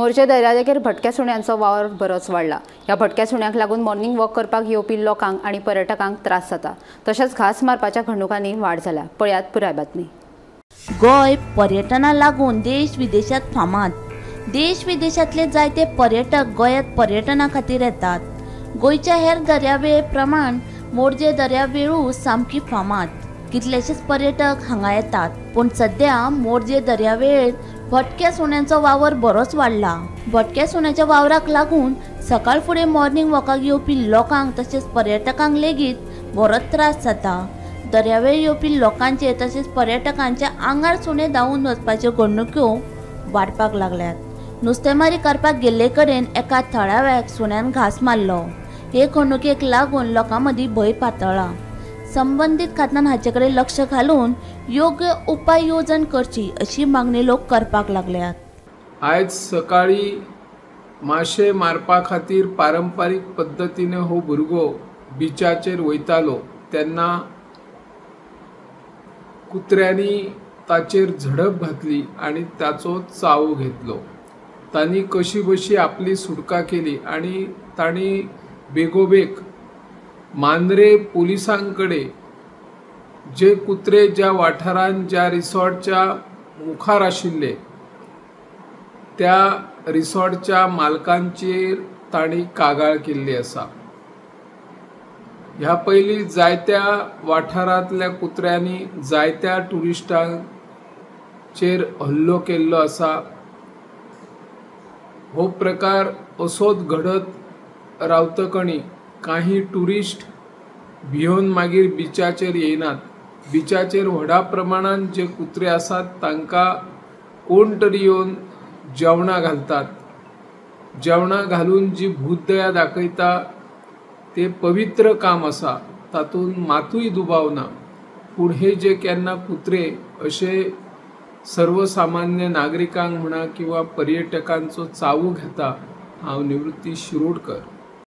मोरजे दर्यादेगेर भटक्या सुण्यांचो वावर बरोच वाडला। ह्या भटक्या सुण्यांक लागून मॉर्निंग वॉक करपाक येवपी लोकांक आणि पर्यटकांक त्रास जाता। तशेंच घास मारपाच्या घडणुकांनी वाड जाल्या। पळयात पुराय बातमी। गोय पर्यटनाक लागून देश विदेशात फामाद। देश विदेशातले जायते पर्यटक गोंयांत पर्यटना खातीर येतात। गोंयच्या हेर दर्यावेळे प्रमाण मोरजे दर्यावेळू सामकी फामाद। कितलेशेच पर्यटक हांगा येतात, पण सध्या मोरजे दर्यावेळेर भटक्या सुण्यांचो वावर बरोच वाडला। भटक्या सुण्याच्या वावराक लागून सकाळ फुडें मॉर्निंग वॉकाक येवपी लोकांक तसेच पर्यटकांक लेगीत बरोच त्रास जाता। दर्यावेळ येवपी लोकांचे तसेच पर्यटकांच्या आंगार सुणे धांवून वचपाच्यो घडणुको वाडपाक लागल्यात। नुस्तेमारी करपाक गेल्ले कडेन एका थळाव्याक सुण्यान घास मारलो। हे घडणुकेक लागून लोकां मदीं भंय पातळ्ळा। संबंधीत खात्यान हाचे कडेन लक्ष घालून योग्य उपाय येवजण करची अशी मागणी लोक करपाक लागल्यात। आयज सकाळी माशे मारपा खातीर पारंपारीक पद्धतीने हो भुरगो बिचाचेर वयतालो तेन्ना कुत्र्यांनी ताचेर झडप घातली आणि ताचो चाव घेतलो। तांणी कशी बशी आपली सुटका केली आणि तांणी बेगोबेग मांद्रे पोलिसांकडे जे कुत्रे ज्या वाठारांत ज्या रिसॉर्टच्या मुखार आशिल्ले त्या रिसॉर्टच्या मालकांचेर तांणी कागाळ केल्ली आसा। ह्या पयलीं जायत्या वाठारांतल्या कुत्र्यांनी जायत्या टुरिस्टांचेर हल्लो केल्लो आसा। हो प्रकार असोच घडत रावतकणी काही टुरिस्ट भिवन मागीर बिचाचेर येयनात। बिचाचेर व्हडा प्रमाणात जे कुत्रे आसात तांकां कोण तरी येवन जेवणां घालतात। जेवणां घालून जी भूतदया दाखयता ते पवित्र काम आसा, तातूंत मातूय दुबाव ना। पूण हे जे केन्ना कुत्रे अशे सर्वसामान्य नागरिकांक म्हणा किंवा पर्यटकांचो चावू घेता, हांव निवृत्ती शिरोडकर